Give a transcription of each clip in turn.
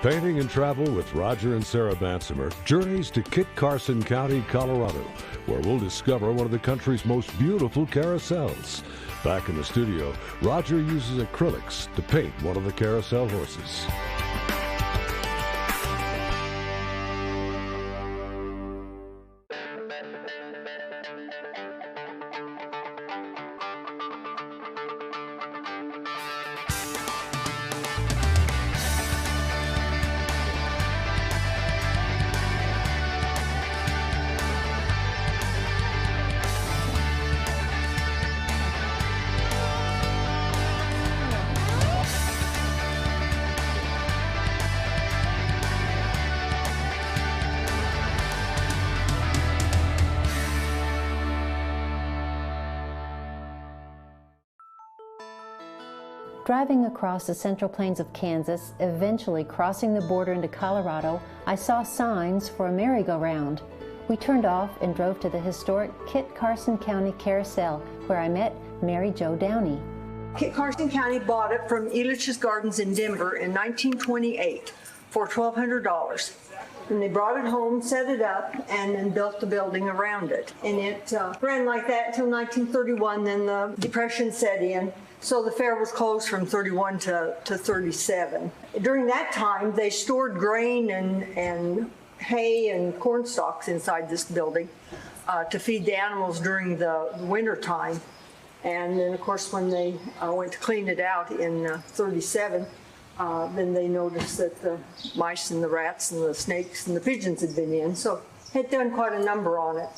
Painting and Travel with Roger and Sarah Bansemer journeys to Kit Carson County, Colorado, where we'll discover one of the country's most beautiful carousels. Back in the studio, Roger uses acrylics to paint one of the carousel horses. Driving across the central plains of Kansas, eventually crossing the border into Colorado, I saw signs for a merry-go-round. We turned off and drove to the historic Kit Carson County Carousel, where I met Mary Jo Downey. Kit Carson County bought it from Elitch's Gardens in Denver in 1928 for $1,200. And they brought it home, set it up, and then built the building around it. And it ran like that until 1931, then the Depression set in. So the fair was closed from 31 to 37. During that time, they stored grain and hay and corn stalks inside this building to feed the animals during the winter time. And then, of course, when they went to clean it out in 37, then they noticed that the mice and the rats and the snakes and the pigeons had been in. So had done quite a number on it.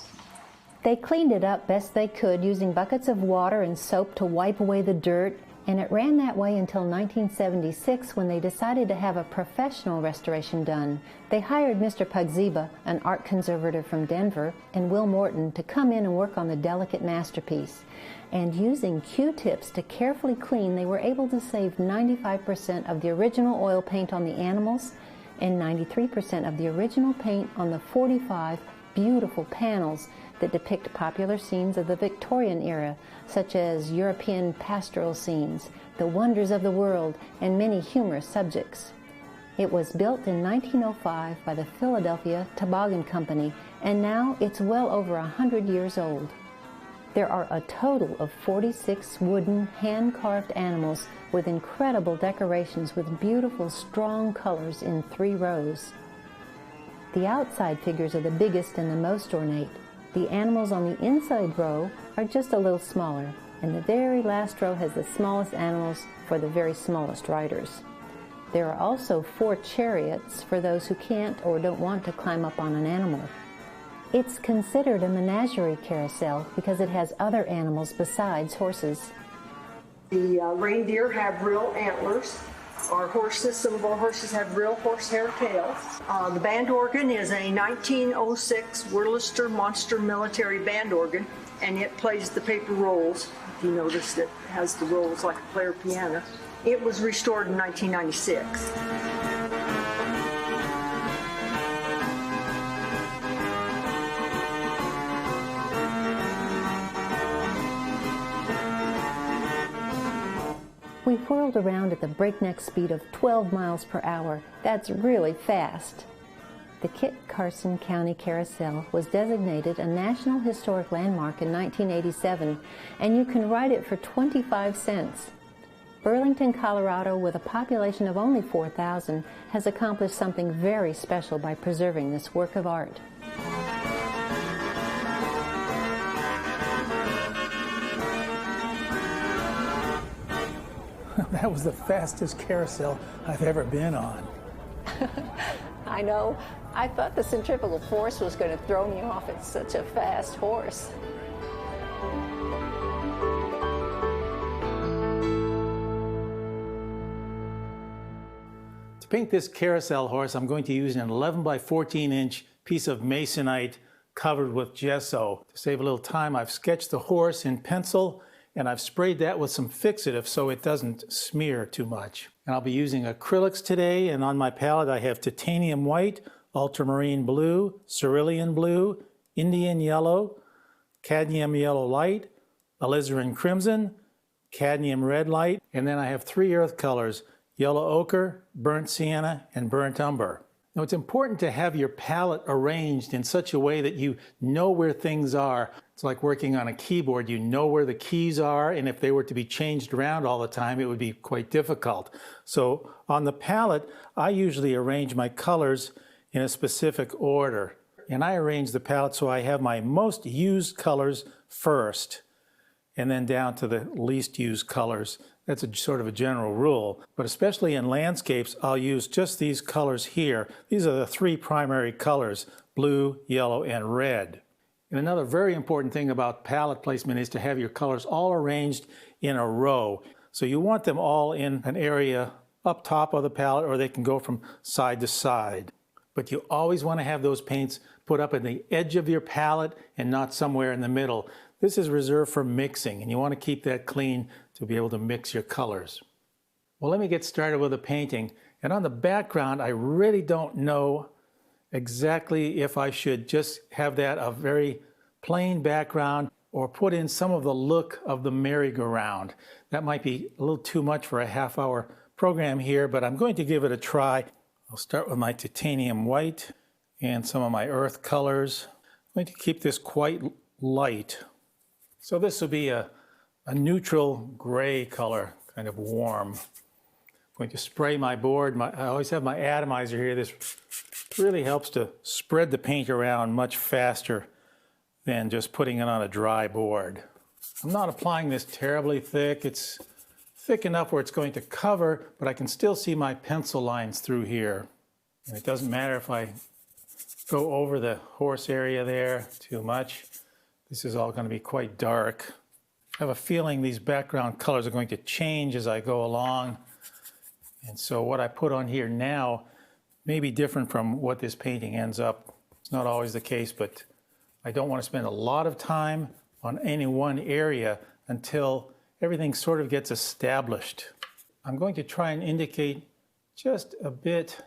They cleaned it up best they could using buckets of water and soap to wipe away the dirt, and it ran that way until 1976 when they decided to have a professional restoration done. They hired Mr. Pugzeba, an art conservator from Denver, and Will Morton to come in and work on the delicate masterpiece. And using Q-tips to carefully clean, they were able to save 95% of the original oil paint on the animals and 93% of the original paint on the 45 beautiful panels that depict popular scenes of the Victorian era, such as European pastoral scenes, the wonders of the world, and many humorous subjects. It was built in 1905 by the Philadelphia Toboggan Company, and now it's well over 100 years old. There are a total of 46 wooden, hand-carved animals with incredible decorations with beautiful, strong colors in 3 rows. The outside figures are the biggest and the most ornate. The animals on the inside row are just a little smaller, and the very last row has the smallest animals for the very smallest riders. There are also 4 chariots for those who can't or don't want to climb up on an animal. It's considered a menagerie carousel because it has other animals besides horses. The reindeer have real antlers. Our horses, some of our horses have real horsehair tails. The band organ is a 1906 Wurlitzer Monster military band organ, and it plays the paper rolls. If you notice, it has the rolls like a player piano. It was restored in 1996. We whirled around at the breakneck speed of 12 miles per hour. That's really fast. The Kit Carson County Carousel was designated a National Historic Landmark in 1987, and you can ride it for 25 cents. Burlington, Colorado, with a population of only 4,000, has accomplished something very special by preserving this work of art. That was the fastest carousel I've ever been on. I know. I thought the centrifugal force was going to throw me off. It's such a fast horse. To paint this carousel horse, I'm going to use an 11 by 14 inch piece of masonite covered with gesso. To save a little time, I've sketched the horse in pencil, and I've sprayed that with some fixative so it doesn't smear too much. And I'll be using acrylics today, and on my palette I have titanium white, ultramarine blue, cerulean blue, Indian yellow, cadmium yellow light, alizarin crimson, cadmium red light, and then I have 3 earth colors, yellow ochre, burnt sienna, and burnt umber. Now it's important to have your palette arranged in such a way that you know where things are. It's like working on a keyboard. You know where the keys are, and if they were to be changed around all the time, it would be quite difficult. So on the palette, I usually arrange my colors in a specific order. And I arrange the palette so I have my most used colors first, and then down to the least used colors. That's a sort of a general rule, but especially in landscapes, I'll use just these colors here. These are the three primary colors, blue, yellow, and red. And another very important thing about palette placement is to have your colors all arranged in a row. So you want them all in an area up top of the palette, or they can go from side to side. But you always want to have those paints put up at the edge of your palette and not somewhere in the middle. This is reserved for mixing, and you want to keep that clean to be able to mix your colors. Well, let me get started with the painting. And on the background, I really don't know exactly if I should just have that a very plain background or put in some of the look of the merry-go-round. That might be a little too much for a half-hour program here, but I'm going to give it a try. I'll start with my titanium white and some of my earth colors. I'm going to keep this quite light. So this will be a neutral gray color, kind of warm. I'm going to spray my board. I always have my atomizer here. This really helps to spread the paint around much faster than just putting it on a dry board. I'm not applying this terribly thick. It's thick enough where it's going to cover, but I can still see my pencil lines through here. And it doesn't matter if I go over the horse area there too much. This is all going to be quite dark. I have a feeling these background colors are going to change as I go along. And so what I put on here now may be different from what this painting ends up. It's not always the case, but I don't want to spend a lot of time on any one area until everything sort of gets established. I'm going to try and indicate just a bit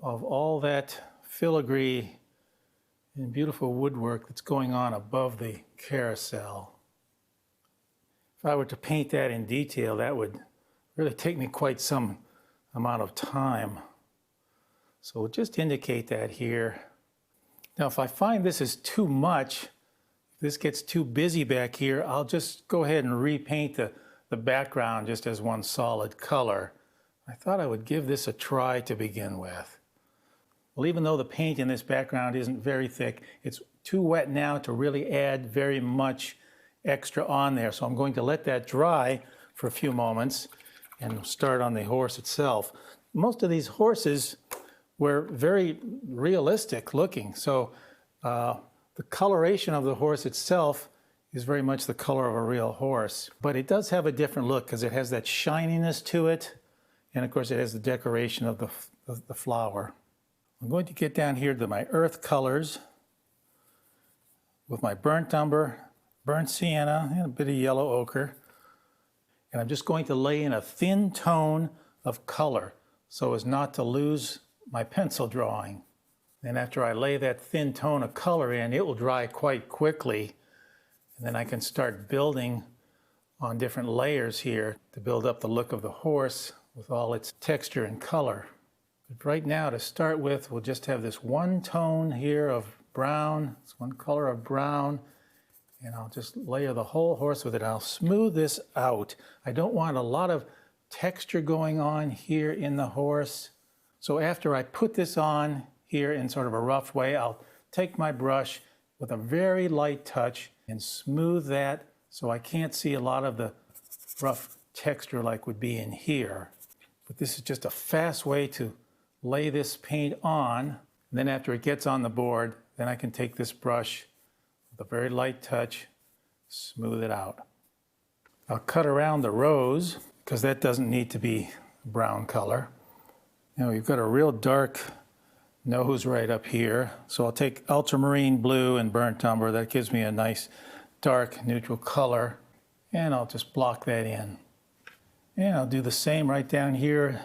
of all that filigree and beautiful woodwork that's going on above the carousel. If I were to paint that in detail, that would really take me quite some amount of time. So we'll just indicate that here. Now, if I find this is too much, if this gets too busy back here, I'll just go ahead and repaint the background just as one solid color. I thought I would give this a try to begin with. Well, even though the paint in this background isn't very thick, it's too wet now to really add very much extra on there. So I'm going to let that dry for a few moments and start on the horse itself. Most of these horses were very realistic looking. So the coloration of the horse itself is very much the color of a real horse. But it does have a different look because it has that shininess to it. And of course it has the decoration of the flower. I'm going to get down here to my earth colors with my burnt umber, burnt sienna, and a bit of yellow ochre. And I'm just going to lay in a thin tone of color so as not to lose my pencil drawing. And after I lay that thin tone of color in, it will dry quite quickly. And then I can start building on different layers here to build up the look of the horse with all its texture and color. But right now, to start with, we'll just have this one tone here of brown. It's one color of brown. And I'll just layer the whole horse with it. I'll smooth this out. I don't want a lot of texture going on here in the horse. So after I put this on here in sort of a rough way, I'll take my brush with a very light touch and smooth that so I can't see a lot of the rough texture like would be in here. But this is just a fast way to lay this paint on. And then after it gets on the board, then I can take this brush with a very light touch, smooth it out. I'll cut around the rose because that doesn't need to be brown color. Now we've got a real dark nose right up here. So I'll take ultramarine blue and burnt umber. That gives me a nice dark neutral color. And I'll just block that in. And I'll do the same right down here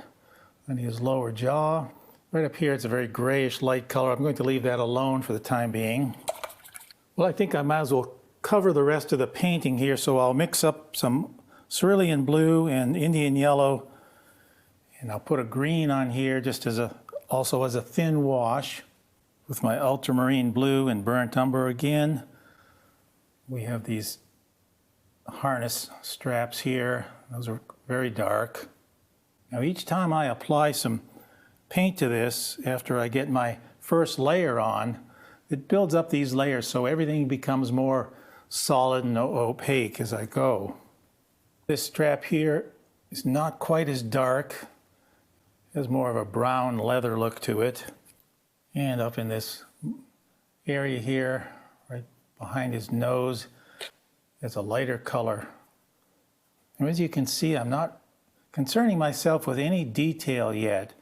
on his lower jaw. Right up here, it's a very grayish light color. I'm going to leave that alone for the time being. Well, I think I might as well cover the rest of the painting here. So I'll mix up some cerulean blue and Indian yellow And I'll put a green on here just as also as a thin wash with my ultramarine blue and burnt umber again. We have these harness straps here. Those are very dark. Now each time I apply some paint to this, after I get my first layer on, it builds up these layers so everything becomes more solid and opaque as I go. This strap here is not quite as dark. It has more of a brown leather look to it. And up in this area here, right behind his nose, there's a lighter color. And as you can see, I'm not concerning myself with any detail yet.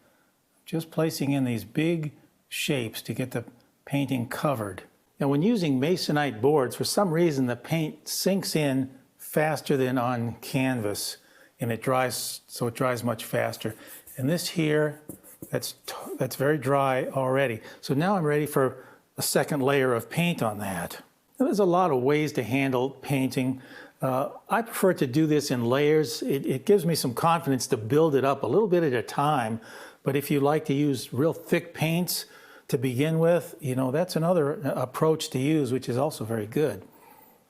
Just placing in these big shapes to get the painting covered. Now when using masonite boards, for some reason the paint sinks in faster than on canvas, and it dries, so it dries much faster. And this here, that's very dry already. So now I'm ready for a second layer of paint on that. Now, there's a lot of ways to handle painting. I prefer to do this in layers. It gives me some confidence to build it up a little bit at a time. But if you like to use real thick paints to begin with, you know, that's another approach to use, which is also very good.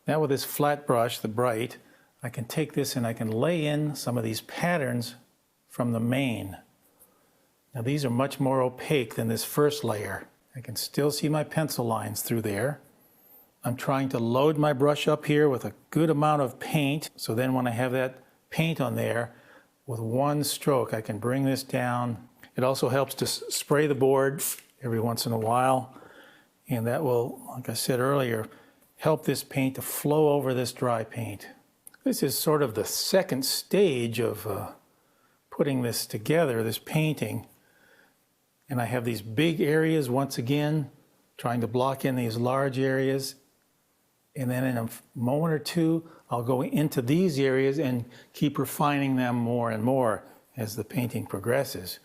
Now with this flat brush, the bright, I can take this and I can lay in some of these patterns from the mane. Now these are much more opaque than this first layer. I can still see my pencil lines through there. I'm trying to load my brush up here with a good amount of paint, so then when I have that paint on there, with one stroke I can bring this down. It also helps to spray the board every once in a while, and that will, like I said earlier, help this paint to flow over this dry paint. This is sort of the second stage of putting this together, this painting. And I have these big areas once again, trying to block in these large areas. And then in a moment or two, I'll go into these areas and keep refining them more and more as the painting progresses.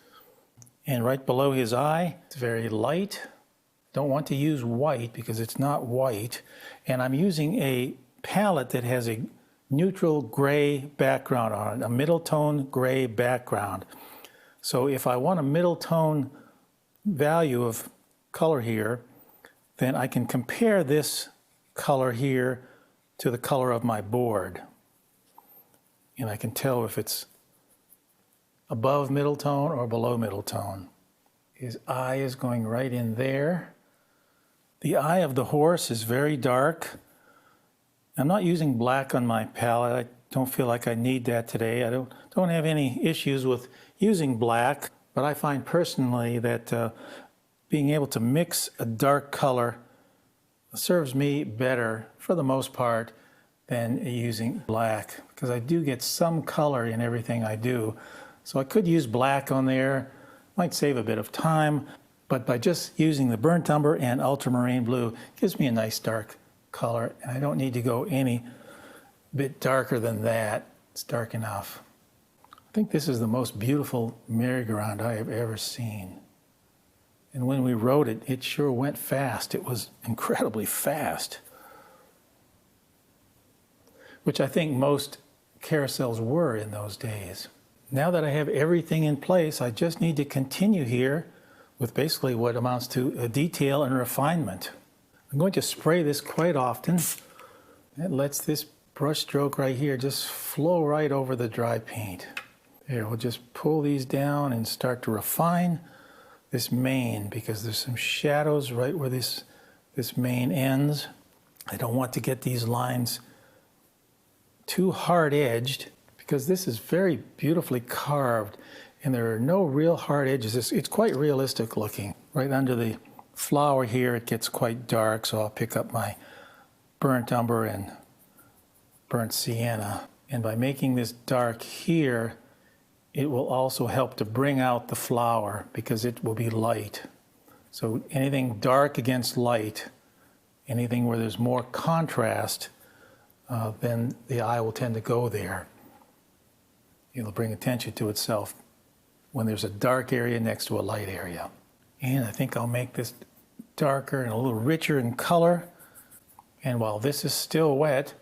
And right below his eye, it's very light. Don't want to use white because it's not white. And I'm using a palette that has a neutral gray background on it, a middle tone gray background. So if I want a middle tone value of color here, then I can compare this color here to the color of my board. And I can tell if it's above middle tone or below middle tone. His eye is going right in there. The eye of the horse is very dark. I'm not using black on my palette. I don't feel like I need that today. I don't have any issues with using black, but I find personally that being able to mix a dark color serves me better, for the most part, than using black, because I do get some color in everything I do. So I could use black on there, might save a bit of time, but by just using the burnt umber and ultramarine blue, it gives me a nice dark color, and I don't need to go any bit darker than that. It's dark enough. I think this is the most beautiful merry-go-round I have ever seen. And when we rode it, it sure went fast. It was incredibly fast, which I think most carousels were in those days. Now that I have everything in place, I just need to continue here with basically what amounts to a detail and refinement. I'm going to spray this quite often. That lets this brush stroke right here just flow right over the dry paint. There, we'll just pull these down and start to refine this mane, because there's some shadows right where this mane ends. I don't want to get these lines too hard-edged, because this is very beautifully carved and there are no real hard edges. It's quite realistic looking. Right under the flower here it gets quite dark, so I'll pick up my burnt umber and burnt sienna. And by making this dark here, it will also help to bring out the flower because it will be light. So anything dark against light, anything where there's more contrast, then the eye will tend to go there. It'll bring attention to itself when there's a dark area next to a light area. And I think I'll make this darker and a little richer in color. And while this is still wet,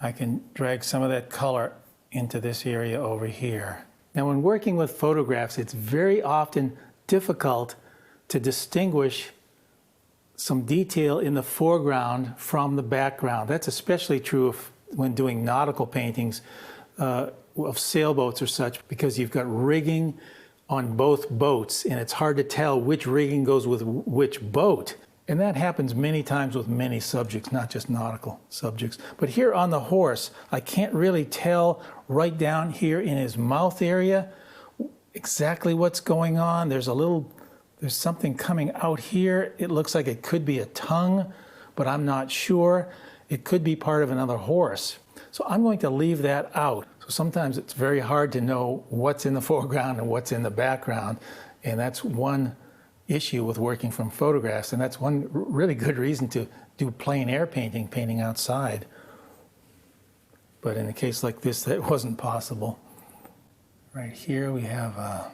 I can drag some of that color into this area over here. Now, when working with photographs, it's very often difficult to distinguish some detail in the foreground from the background. That's especially true when doing nautical paintings of sailboats or such, because you've got rigging on both boats, and it's hard to tell which rigging goes with which boat. And that happens many times with many subjects, not just nautical subjects. But here on the horse, I can't really tell right down here in his mouth area exactly what's going on. There's something coming out here. It looks like it could be a tongue, but I'm not sure. It could be part of another horse. So I'm going to leave that out. So sometimes it's very hard to know what's in the foreground and what's in the background. And that's one issue with working from photographs. And that's one really good reason to do plein air painting, painting outside. But in a case like this, that wasn't possible. Right here we have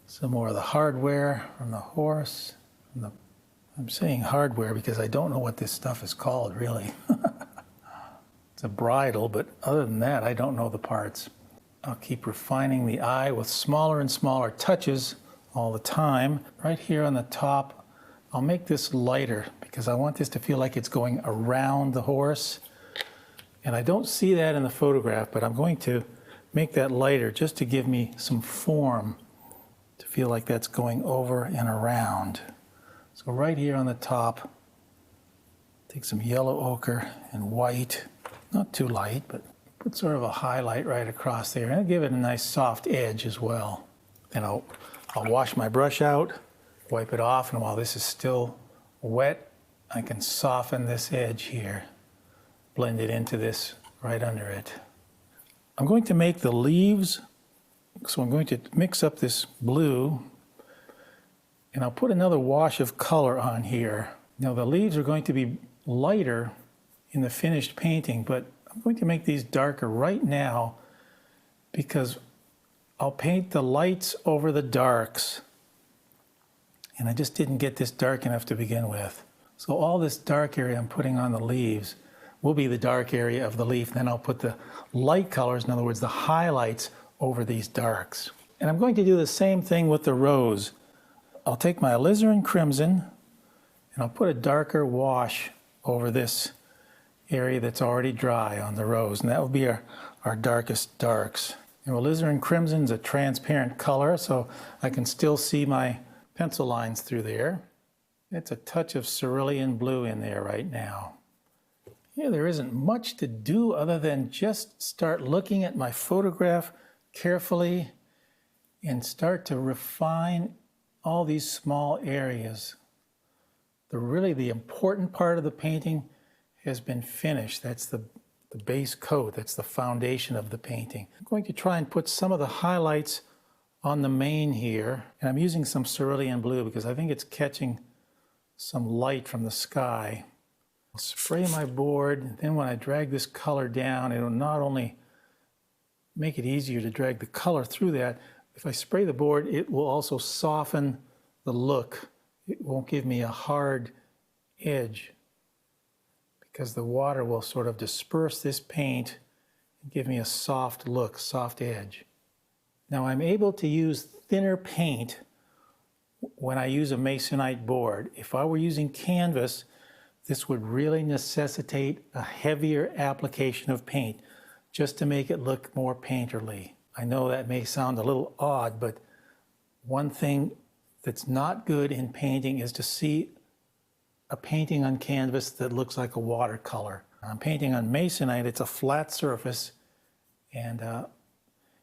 some more of the hardware from the horse. I'm saying hardware because I don't know what this stuff is called, really. It's a bridle, but other than that, I don't know the parts. I'll keep refining the eye with smaller and smaller touches all the time. Right here on the top, I'll make this lighter because I want this to feel like it's going around the horse. And I don't see that in the photograph, but I'm going to make that lighter just to give me some form, to feel like that's going over and around. So right here on the top, take some yellow ochre and white, not too light, but put sort of a highlight right across there, and give it a nice soft edge as well. Then I'll wash my brush out, wipe it off, and while this is still wet, I can soften this edge here, blend it into this right under it. I'm going to make the leaves, so I'm going to mix up this blue, and I'll put another wash of color on here. Now the leaves are going to be lighter in the finished painting, but I'm going to make these darker right now because I'll paint the lights over the darks, and I just didn't get this dark enough to begin with. So all this dark area I'm putting on the leaves will be the dark area of the leaf. Then I'll put the light colors, in other words, the highlights, over these darks. And I'm going to do the same thing with the rose. I'll take my alizarin crimson and I'll put a darker wash over this area that's already dry on the rose, and that will be our darkest darks. And alizarin crimson is a transparent color, so I can still see my pencil lines through there. It's a touch of cerulean blue in there right now. Yeah, there isn't much to do other than just start looking at my photograph carefully and start to refine all these small areas. Really the important part of the painting has been finished. That's the base coat. That's the foundation of the painting. I'm going to try and put some of the highlights on the mane here. And I'm using some cerulean blue because I think it's catching some light from the sky. I'll spray my board, and then when I drag this color down, it'll not only make it easier to drag the color through that, if I spray the board, it will also soften the look. It won't give me a hard edge because the water will sort of disperse this paint and give me a soft look, soft edge. Now I'm able to use thinner paint when I use a masonite board. If I were using canvas, this would really necessitate a heavier application of paint just to make it look more painterly. I know that may sound a little odd, but one thing that's not good in painting is to see a painting on canvas that looks like a watercolor. I'm painting on masonite. It's a flat surface, and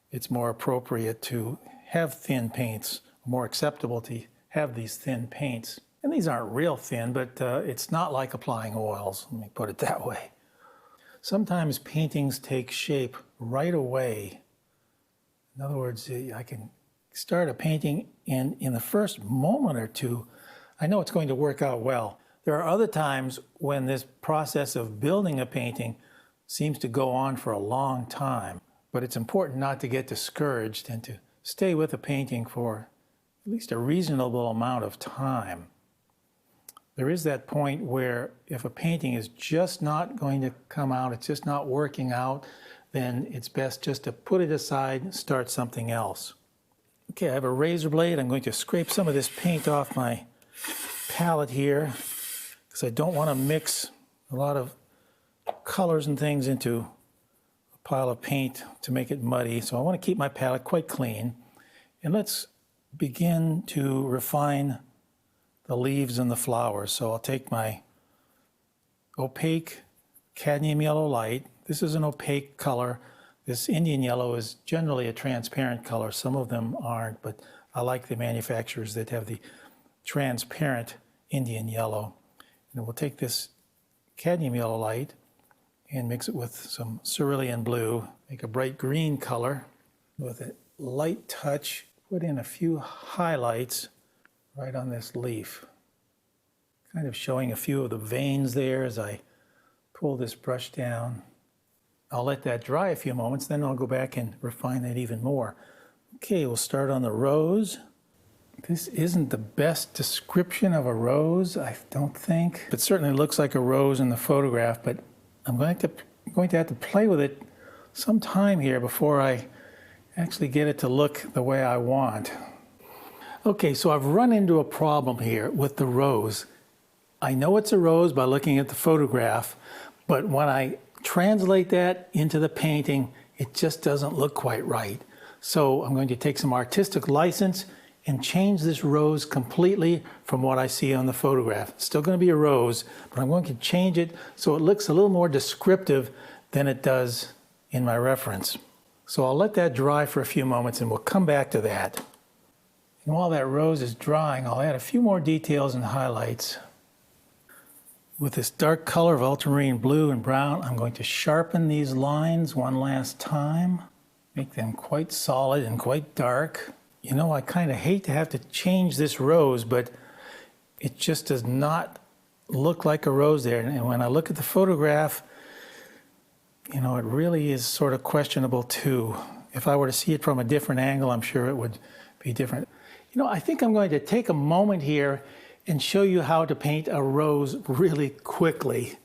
it's more appropriate to have thin paints, more acceptable to have these thin paints. And these aren't real thin, but it's not like applying oils, let me put it that way. Sometimes paintings take shape right away. In other words, I can start a painting and in the first moment or two, I know it's going to work out well. There are other times when this process of building a painting seems to go on for a long time, but it's important not to get discouraged and to stay with a painting for at least a reasonable amount of time. There is that point where if a painting is just not going to come out, it's just not working out, then it's best just to put it aside and start something else. Okay, I have a razor blade. I'm going to scrape some of this paint off my palette here because I don't want to mix a lot of colors and things into a pile of paint to make it muddy. So I want to keep my palette quite clean. And let's begin to refine the leaves and the flowers. So I'll take my opaque cadmium yellow light. This is an opaque color. This Indian yellow is generally a transparent color. Some of them aren't, but I like the manufacturers that have the transparent Indian yellow. And we'll take this cadmium yellow light and mix it with some cerulean blue, make a bright green color. With a light touch, put in a few highlights right on this leaf. Kind of showing a few of the veins there as I pull this brush down. I'll let that dry a few moments, then I'll go back and refine that even more. Okay, we'll start on the rose. This isn't the best description of a rose, I don't think. It certainly looks like a rose in the photograph, but I'm going to have to play with it some time here before I actually get it to look the way I want. Okay, so I've run into a problem here with the rose. I know it's a rose by looking at the photograph, but when I translate that into the painting, it just doesn't look quite right. So I'm going to take some artistic license and change this rose completely from what I see on the photograph. It's still going to be a rose, but I'm going to change it so it looks a little more descriptive than it does in my reference. So I'll let that dry for a few moments and we'll come back to that. And while that rose is drying, I'll add a few more details and highlights. With this dark color of ultramarine blue and brown, I'm going to sharpen these lines one last time, make them quite solid and quite dark. You know, I kind of hate to have to change this rose, but it just does not look like a rose there. And when I look at the photograph, you know, it really is sort of questionable too. If I were to see it from a different angle, I'm sure it would be different. You know, I think I'm going to take a moment here and show you how to paint a rose really quickly.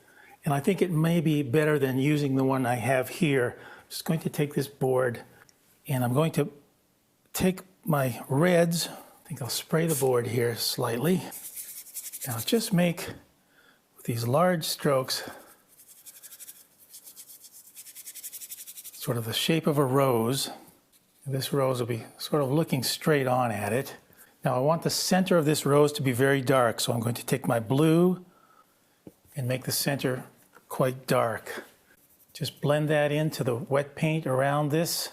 And I think it may be better than using the one I have here. I'm just going to take this board and I'm going to take my reds. I think I'll spray the board here slightly. And I'll just make, with these large strokes, sort of the shape of a rose. And this rose will be sort of looking straight on at it. Now I want the center of this rose to be very dark, so I'm going to take my blue and make the center quite dark. Just blend that into the wet paint around this.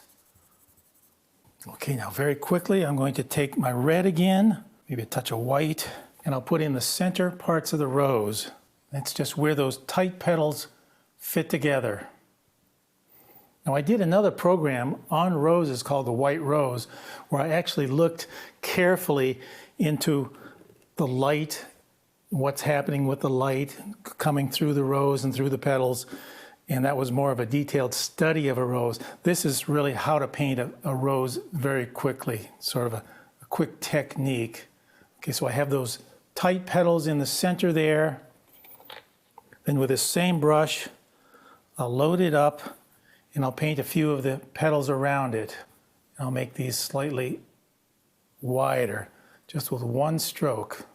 Okay, now very quickly I'm going to take my red again, maybe a touch of white, and I'll put in the center parts of the rose. That's just where those tight petals fit together. Now I did another program on roses called the White Rose, where I actually looked carefully into the light, what's happening with the light coming through the rose and through the petals. And that was more of a detailed study of a rose. This is really how to paint a rose very quickly, sort of a quick technique. Okay, so I have those tight petals in the center there. Then with this same brush, I'll load it up and I'll paint a few of the petals around it. I'll make these slightly wider, just with one stroke.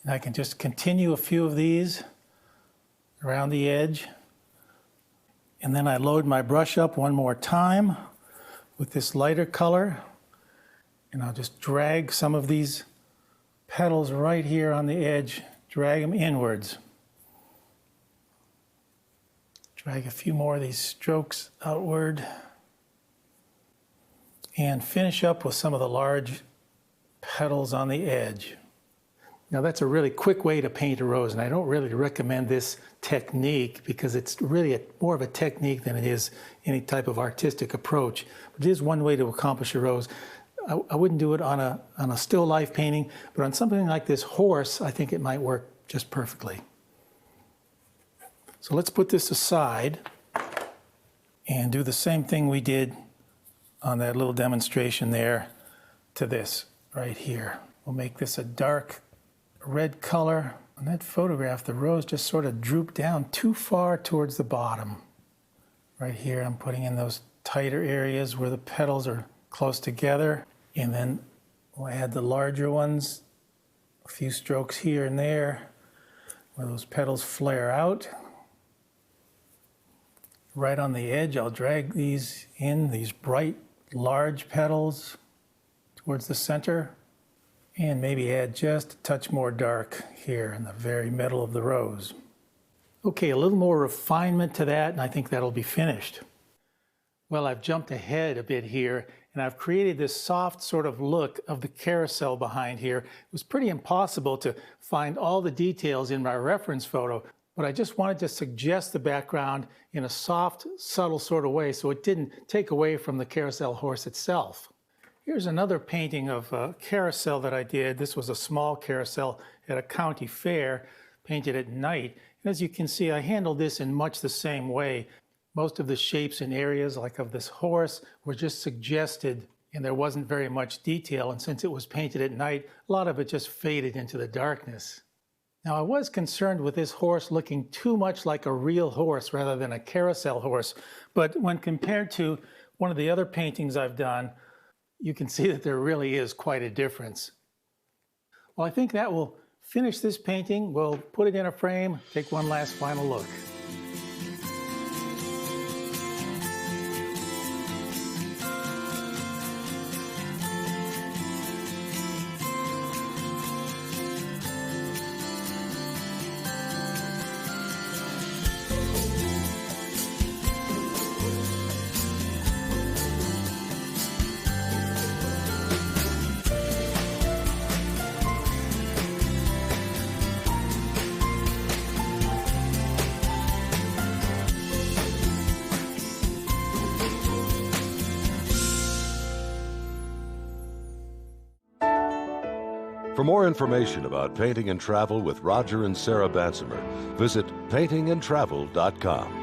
And I can just continue a few of these around the edge. And then I load my brush up one more time with this lighter color. And I'll just drag some of these petals right here on the edge, drag them inwards. Drag a few more of these strokes outward. And finish up with some of the large petals on the edge. Now that's a really quick way to paint a rose, and I don't really recommend this technique because it's really more of a technique than it is any type of artistic approach. But it is one way to accomplish a rose. I wouldn't do it on a still life painting, but on something like this horse, I think it might work just perfectly. So let's put this aside and do the same thing we did on that little demonstration there to this right here. We'll make this a dark red color. On that photograph, the rose just sort of drooped down too far towards the bottom. Right here, I'm putting in those tighter areas where the petals are close together. And then we'll add the larger ones, a few strokes here and there, where those petals flare out. Right on the edge, I'll drag these in, these bright, large petals towards the center, and maybe add just a touch more dark here in the very middle of the rose. Okay, a little more refinement to that, and I think that'll be finished. Well, I've jumped ahead a bit here, and I've created this soft sort of look of the carousel behind here. It was pretty impossible to find all the details in my reference photo, but I just wanted to suggest the background in a soft, subtle sort of way so it didn't take away from the carousel horse itself. Here's another painting of a carousel that I did. This was a small carousel at a county fair, painted at night. And as you can see, I handled this in much the same way. Most of the shapes and areas, like of this horse, were just suggested, and there wasn't very much detail. And since it was painted at night, a lot of it just faded into the darkness. Now, I was concerned with this horse looking too much like a real horse rather than a carousel horse. But when compared to one of the other paintings I've done, you can see that there really is quite a difference. Well, I think that will finish this painting. We'll put it in a frame, take one last final look. For more information about painting and travel with Roger and Sarah Bansemer, visit paintingandtravel.com.